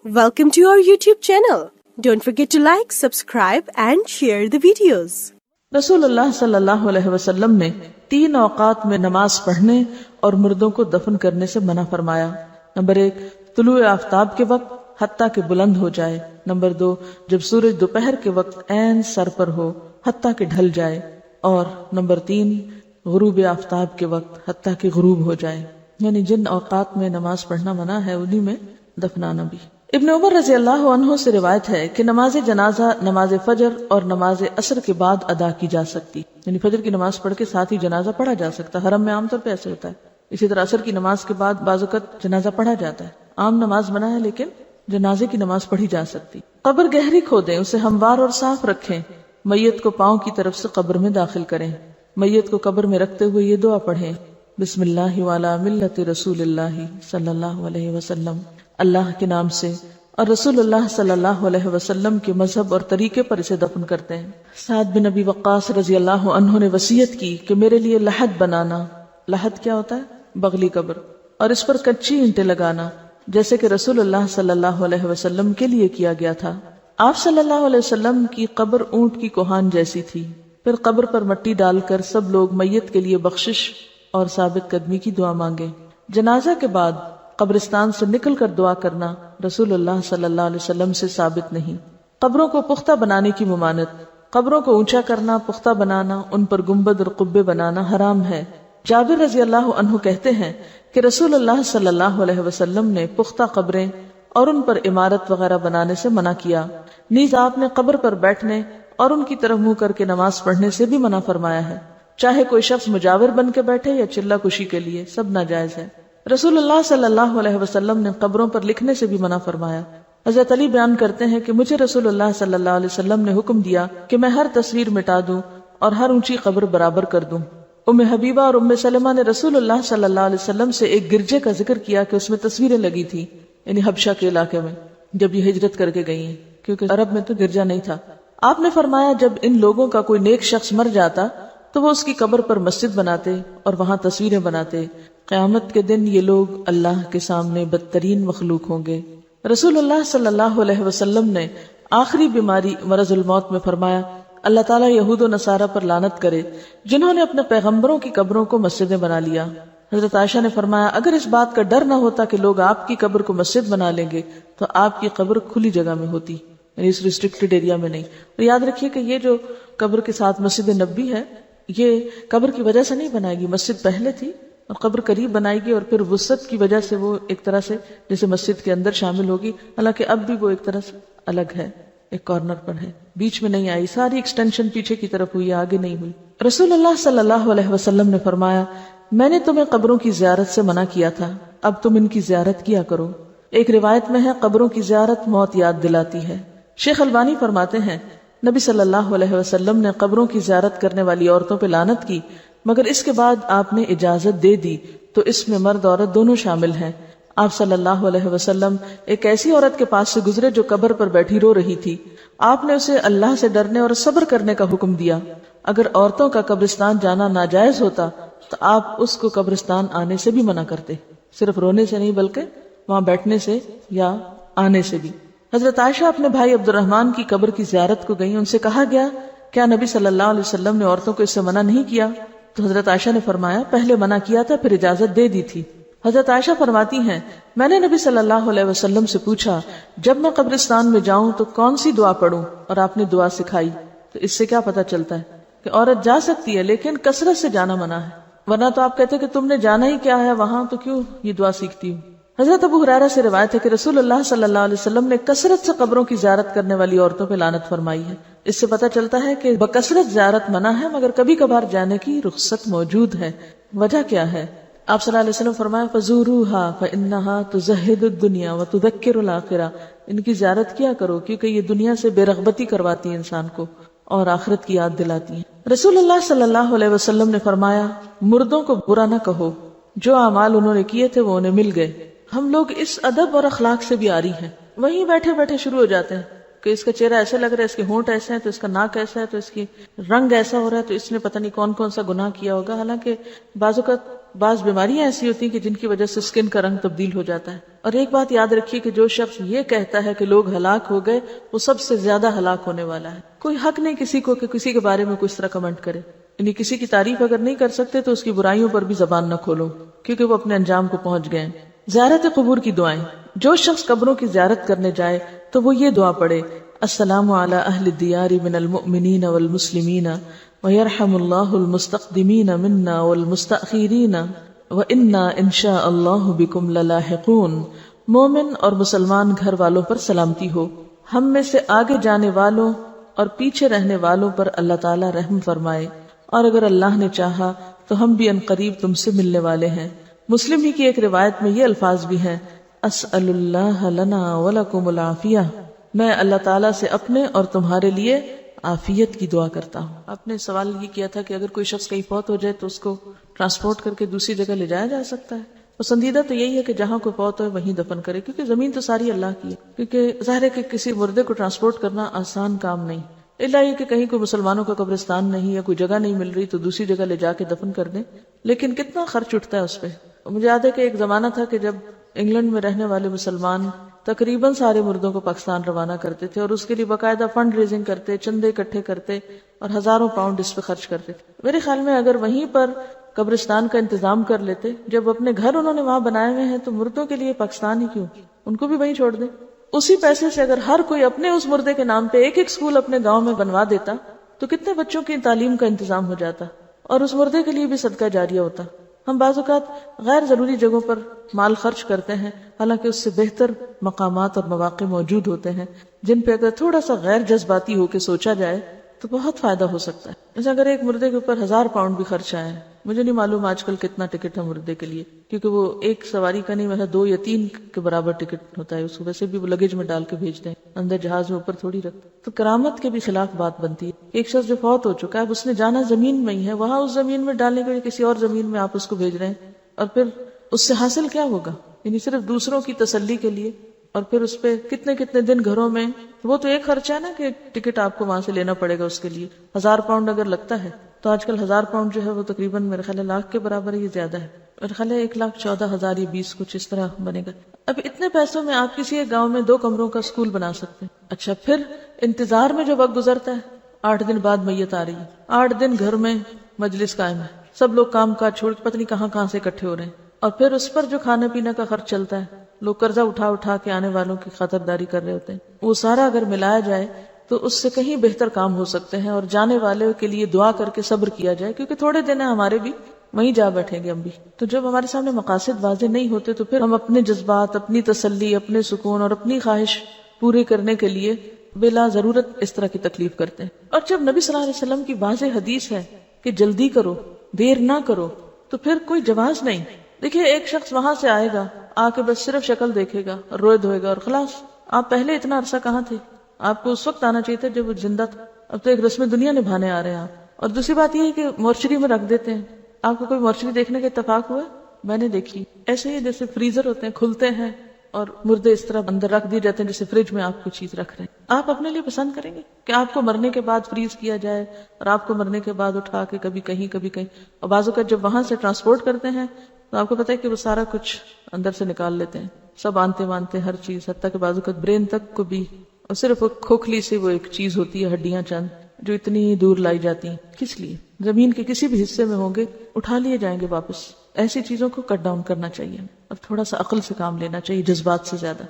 Welcome to our YouTube channel. Don't forget to like, subscribe and share the videos. رسول اللہ صلی اللہ علیہ وسلم نے 3 اوقات میں نماز پڑھنے اور مردوں کو دفن کرنے سے منع فرمایا۔ نمبر 1، طلوع آفتاب کے وقت حتیٰ کہ بلند ہو جائے۔ نمبر 2، جب سورج دوپہر کے وقت عین سر پر ہو حتیٰ کہ ڈھل جائے۔ اور نمبر 3، غروب آفتاب کے وقت حتیٰ کہ غروب ہو جائے، یعنی جن اوقات میں نماز پڑھنا منع ہے انہی میں دفنانا بھی۔ ابن عمر رضی اللہ عنہ سے روایت ہے کہ نماز جنازہ نماز فجر اور نماز عصر کے بعد ادا کی جا سکتی، یعنی فجر کی نماز پڑھ کے ساتھ ہی جنازہ پڑھا جا سکتا۔ حرم میں عام طور پہ ایسے ہوتا ہے۔ اسی طرح عصر کی نماز کے بعد بعض اوقات جنازہ پڑھا جاتا ہے۔ عام نماز منع ہے لیکن جنازے کی نماز پڑھی جا سکتی۔ قبر گہری کھودیں، اسے ہموار اور صاف رکھیں، میت کو پاؤں کی طرف سے قبر میں داخل کریں، میت کو قبر میں رکھتے ہوئے یہ دعا پڑھیں: بسم اللہ وعلی ملت رسول اللہ صلی اللہ علیہ وسلم، اللہ کے نام سے اور رسول اللہ صلی اللہ علیہ وسلم کے مذہب اور طریقے پر اسے دفن کرتے ہیں۔ سعد بن ابی وقاص رضی اللہ عنہ نے وصیت کی کہ میرے لیے لحد بنانا، لحد کیا ہوتا ہے؟ بغلی قبر، اور اس پر کچی اینٹیں لگانا، جیسے کہ رسول اللہ صلی اللہ علیہ وسلم کے لیے کیا گیا تھا۔ آپ صلی اللہ علیہ وسلم کی قبر اونٹ کی کوہان جیسی تھی۔ پھر قبر پر مٹی ڈال کر سب لوگ میت کے لیے بخشش اور ثابت قدمی کی دعا مانگے۔ جنازہ کے بعد قبرستان سے نکل کر دعا کرنا رسول اللہ صلی اللہ علیہ وسلم سے ثابت نہیں۔ قبروں کو پختہ بنانے کی ممانعت، قبروں کو اونچا کرنا، پختہ بنانا، ان پر گنبد اور قبے بنانا حرام ہے۔ جابر رضی اللہ عنہ کہتے ہیں کہ رسول اللہ صلی اللہ علیہ وسلم نے پختہ قبریں اور ان پر عمارت وغیرہ بنانے سے منع کیا۔ نیز آپ نے قبر پر بیٹھنے اور ان کی طرف منہ کر کے نماز پڑھنے سے بھی منع فرمایا ہے، چاہے کوئی شخص مجاور بن کے بیٹھے یا چلہ کشی کے لیے، سب ناجائز ہے۔ رسول اللہ صلی اللہ علیہ وسلم نے قبروں پر لکھنے سے بھی منع فرمایا۔ حضرت علی بیان کرتے ہیں کہ مجھے رسول اللہ صلی اللہ علیہ وسلم نے حکم دیا کہ میں ہر تصویر مٹا دوں اور ہر اونچی قبر برابر کر دوں۔ ام حبیبہ اور ام سلمہ نے رسول اللہ صلی اللہ علیہ وسلم سے ایک گرجے کا ذکر کیا کہ اس میں تصویریں لگی تھی، یعنی حبشہ کے علاقے میں جب یہ ہجرت کر کے گئی ہیں، کیونکہ عرب میں تو گرجا نہیں تھا۔ آپ نے فرمایا جب ان لوگوں کا کوئی نیک شخص مر جاتا تو وہ اس کی قبر پر مسجد بناتے اور وہاں تصویریں بناتے۔ قیامت کے دن یہ لوگ اللہ کے سامنے بدترین مخلوق ہوں گے۔ رسول اللہ صلی اللہ علیہ وسلم نے آخری بیماری مرض الموت میں فرمایا اللہ تعالیٰ یہود و نصارہ پر لعنت کرے جنہوں نے اپنے پیغمبروں کی قبروں کو مسجدیں بنا لیا۔ حضرت عائشہ نے فرمایا اگر اس بات کا ڈر نہ ہوتا کہ لوگ آپ کی قبر کو مسجد بنا لیں گے تو آپ کی قبر کھلی جگہ میں ہوتی، یعنی اس ریسٹرکٹڈ ایریا میں نہیں۔ اور یاد رکھیے کہ یہ جو قبر کے ساتھ مسجد نبوی ہے یہ قبر کی وجہ سے نہیں بنائے گی، مسجد پہلے تھی اور قبر قریب بنائے گی اور پھر وسعت کی وجہ سے وہ ایک طرح سے جیسے مسجد کے اندر شامل ہوگی، حالانکہ اب بھی وہ ایک طرح سے الگ ہے، ایک کارنر پر ہے، بیچ میں نہیں آئی، ساری ایکسٹینشن پیچھے کی طرف ہوئی، آگے نہیں ہوئی۔ رسول اللہ صلی اللہ علیہ وسلم نے فرمایا میں نے تمہیں قبروں کی زیارت سے منع کیا تھا، اب تم ان کی زیارت کیا کرو۔ ایک روایت میں ہے قبروں کی زیارت موت یاد دلاتی ہے۔ شیخ البانی فرماتے ہیں نبی صلی اللہ علیہ وسلم نے قبروں کی زیارت کرنے والی عورتوں پہ لعنت کی، مگر اس کے بعد آپ نے اجازت دے دی تو اس میں مرد عورت دونوں شامل ہیں۔ آپ صلی اللہ علیہ وسلم ایک ایسی عورت کے پاس سے گزرے جو قبر پر بیٹھی رو رہی تھی، آپ نے اسے اللہ سے ڈرنے اور صبر کرنے کا حکم دیا۔ اگر عورتوں کا قبرستان جانا ناجائز ہوتا تو آپ اس کو قبرستان آنے سے بھی منع کرتے، صرف رونے سے نہیں بلکہ وہاں بیٹھنے سے یا آنے سے بھی۔ حضرت عائشہ اپنے بھائی عبد الرحمن کی قبر کی زیارت کو گئیں، ان سے کہا گیا کیا نبی صلی اللہ علیہ وسلم نے عورتوں کو اس سے منع نہیں کیا؟ تو حضرت عائشہ نے فرمایا پہلے منع کیا تھا پھر اجازت دے دی تھی۔ حضرت عائشہ فرماتی ہیں میں نے نبی صلی اللہ علیہ وسلم سے پوچھا جب میں قبرستان میں جاؤں تو کون سی دعا پڑھوں، اور آپ نے دعا سکھائی۔ تو اس سے کیا پتہ چلتا ہے کہ عورت جا سکتی ہے لیکن کثرت سے جانا منع ہے، ورنہ تو آپ کہتے کہ تم نے جانا ہی کیا ہے وہاں تو کیوں یہ دعا سیکھتی ہوں۔ حضرت ابو ہریرہ سے روایت ہے کہ رسول اللہ صلی اللہ علیہ وسلم نے کثرت سے قبروں کی زیارت کرنے والی عورتوں پہ لعنت فرمائی ہے۔ اس سے پتہ چلتا ہے کہ بکثرت زیارت منع ہے مگر کبھی کبھار جانے کی رخصت موجود ہے۔ وجہ کیا ہے؟ آپ صلی اللہ علیہ وسلم فرمایا فزوروها فإنها تزهد الدنيا وتذكر الآخرة، ان کی زیارت کیا کرو کیونکہ یہ دنیا سے بے رغبتی کرواتی ہیں انسان کو اور آخرت کی یاد دلاتی ہیں۔ رسول اللہ صلی اللہ علیہ وسلم نے فرمایا مردوں کو برا نہ کہو، جو اعمال انہوں نے کیے تھے وہ انہیں مل گئے۔ ہم لوگ اس ادب اور اخلاق سے بھی عاری ہیں، وہیں بیٹھے بیٹھے شروع ہو جاتے ہیں کہ اس کا چہرہ ایسے لگ رہا ہے، اس کے ہونٹ ایسے ہیں تو اس کا ناک ایسا ہے تو اس کی رنگ ایسا ہو رہا ہے تو اس نے پتہ نہیں کون کون سا گناہ کیا ہوگا، حالانکہ بعض اوقات بعض بیماریاں ایسی ہوتی ہیں کہ جن کی وجہ سے اسکن کا رنگ تبدیل ہو جاتا ہے. اور ایک بات یاد رکھیے کہ جو شخص یہ کہتا ہے کہ لوگ ہلاک ہو گئے وہ سب سے زیادہ ہلاک ہونے والا ہے. کوئی حق نہیں کسی کو کہ کسی کے بارے میں کوئی اس طرح کمنٹ کرے. یعنی کسی کی تعریف اگر نہیں کر سکتے تو اس کی برائیوں پر بھی زبان نہ کھولو کیونکہ وہ اپنے انجام کو پہنچ گئے. زیارت قبور کی دعائیں. جو شخص قبروں کی زیارت کرنے جائے تو وہ یہ دعا پڑھے: السلام علی اہل الدیار من المؤمنین والمسلمین ویرحم اللہ المستقدمین منا والمستأخرین وإنا انشاء اللہ بکم للاحقون. مومن اور مسلمان گھر والوں پر سلامتی ہو. ہم میں سے آگے جانے والوں اور پیچھے رہنے والوں پر اللہ تعالی رحم فرمائے، اور اگر اللہ نے چاہا تو ہم بھی عنقریب تم سے ملنے والے ہیں. مسلم ہی کی ایک روایت میں یہ الفاظ بھی ہیں: اسأل اللہ لنا ولکم العافیہ. میں اللہ تعالیٰ سے اپنے اور تمہارے لیے عافیت کی دعا کرتا ہوں. آپ نے سوال یہ کیا تھا کہ اگر کوئی شخص کہیں فوت ہو جائے تو اس کو ٹرانسپورٹ کر کے دوسری جگہ لے جایا جا سکتا ہے. پسندیدہ تو یہی ہے کہ جہاں کوئی فوت ہو وہیں دفن کرے، کیونکہ زمین تو ساری اللہ کی ہے. کیونکہ ظاہر ہے کہ کسی مردے کو ٹرانسپورٹ کرنا آسان کام نہیں، الا یہ کہ کہیں کوئی مسلمانوں کا قبرستان نہیں یا کوئی جگہ نہیں مل رہی تو دوسری جگہ لے جا کے دفن کر دیں. لیکن کتنا خرچ اٹھتا ہے اس پہ. مجھے یاد ہے کہ ایک زمانہ تھا کہ جب انگلینڈ میں رہنے والے مسلمان تقریباً سارے مردوں کو پاکستان روانہ کرتے تھے اور اس کے لیے باقاعدہ فنڈ ریزنگ کرتے، چندے اکٹھے کرتے اور ہزاروں پاؤنڈ اس پہ خرچ کرتے. میرے خیال میں اگر وہیں پر قبرستان کا انتظام کر لیتے، جب اپنے گھر انہوں نے وہاں بنائے ہوئے ہیں تو مردوں کے لیے پاکستان ہی کیوں، ان کو بھی وہیں چھوڑ دیں. اسی پیسے سے اگر ہر کوئی اپنے اس مردے کے نام پہ ایک ایک اسکول اپنے گاؤں میں بنوا دیتا تو کتنے بچوں کی تعلیم کا انتظام ہو جاتا اور اس مردے کے لیے بھی صدقہ جاریہ ہوتا. ہم بعض اوقات غیر ضروری جگہوں پر مال خرچ کرتے ہیں، حالانکہ اس سے بہتر مقامات اور مواقع موجود ہوتے ہیں جن پہ اگر تھوڑا سا غیر جذباتی ہو کے سوچا جائے تو بہت فائدہ ہو سکتا ہے. جیسے اگر ایک مردے کے اوپر 1000 پاؤنڈ بھی خرچ آئے، مجھے نہیں معلوم آج کل کتنا ٹکٹ ہے مردے کے لیے، کیونکہ وہ ایک سواری کا نہیں، ویسے 2 یا 3 کے برابر ٹکٹ ہوتا ہے. اس کو ویسے بھی وہ لگیج میں ڈال کے بھیجتے ہیں، اندر جہاز میں اوپر تھوڑی رکھتے. تو کرامت کے بھی خلاف بات بنتی ہے. ایک شخص جو فوت ہو چکا ہے اب اس نے جانا زمین میں ہی ہے، وہاں اس زمین میں ڈالنے کے لیے کسی اور زمین میں آپ اس کو بھیج رہے ہیں، اور پھر اس سے حاصل کیا ہوگا؟ یعنی صرف دوسروں کی تسلی کے لیے، اور پھر اس پہ کتنے دن گھروں میں. وہ تو ایک خرچہ ہے نا کہ ٹکٹ آپ کو وہاں سے لینا پڑے گا اس کے لیے. 1000 پاؤنڈ اگر لگتا ہے تو آج کل 1000 پاؤنڈ جو ہے وہ تقریباً میرے خیال ہے لاکھ کے برابر ہی زیادہ ہے. میرے خیال ہے 1,14,000 یا 20 کچھ اس طرح بنے گا. اب اتنے پیسوں میں آپ کسی ایک گاؤں میں 2 کمروں کا اسکول بنا سکتے ہیں. اچھا، پھر انتظار میں جو وقت گزرتا ہے، 8 دن بعد میت آ رہی ہے، 8 دن گھر میں مجلس قائم ہے، سب لوگ کام کاج چھوڑ کے پتہ نہیں کہاں سے اکٹھے ہو رہے ہیں، اور پھر اس پر جو کھانے پینے کا خرچ چلتا ہے، لوگ قرضہ اٹھا کے آنے والوں کی خاطرداری کر رہے ہوتے ہیں. وہ سارا اگر ملایا جائے تو اس سے کہیں بہتر کام ہو سکتے ہیں، اور جانے والے کے لیے دعا کر کے صبر کیا جائے، کیونکہ تھوڑے دن ہیں ہمارے بھی، وہیں جا بیٹھیں گے ہم بھی. تو جب ہمارے سامنے مقاصد واضح نہیں ہوتے تو پھر ہم اپنے جذبات، اپنی تسلی، اپنے سکون اور اپنی خواہش پورے کرنے کے لیے بلا ضرورت اس طرح کی تکلیف کرتے ہیں. اور جب نبی صلی اللہ علیہ وسلم کی واضح حدیث ہے کہ جلدی کرو، دیر نہ کرو، تو پھر کوئی جواز نہیں. دیکھیے ایک شخص وہاں سے آئے گا، آ کے بس صرف شکل دیکھے گا اور روئے دھوئے گا اور خلاص. آپ پہلے اتنا عرصہ کہاں تھے؟ آپ کو اس وقت آنا چاہیے تھا جب وہ زندہ تھا. اب تو ایک رسم دنیا نبھانے آ رہے ہیں آپ. اور دوسری بات یہ ہے کہ مورچری میں رکھ دیتے ہیں. آپ کو کوئی مورچری دیکھنے کا اتفاق ہوا؟ میں نے دیکھی. ایسے ہی جیسے فریزر ہوتے ہیں، کھلتے ہیں اور مردے اس طرح اندر رکھ دیے جاتے ہیں جیسے فریج میں آپ کو چیز رکھ رہے ہیں. آپ اپنے لیے پسند کریں گے کہ آپ کو مرنے کے بعد فریز کیا جائے اور آپ کو مرنے کے بعد اٹھا کے کبھی کہیں کبھی کہیں. اور بعض اوقات جب وہاں سے ٹرانسپورٹ کرتے ہیں تو آپ کو پتا ہے کہ وہ سارا کچھ اندر سے نکال لیتے ہیں، سب آنتے وانتے ہر چیز، حتیٰ کہ بعض اوقات برین تک کو بھی. اور صرف وہ کھوکھلی سے وہ ایک چیز ہوتی ہے، ہڈیاں چند جو اتنی دور لائی جاتی ہیں. کس لیے؟ زمین کے کسی بھی حصے میں ہوں گے اٹھا لیے جائیں گے واپس. ایسی چیزوں کو کٹ ڈاؤن کرنا چاہیے اور تھوڑا سا عقل سے کام لینا چاہیے، جذبات سے زیادہ.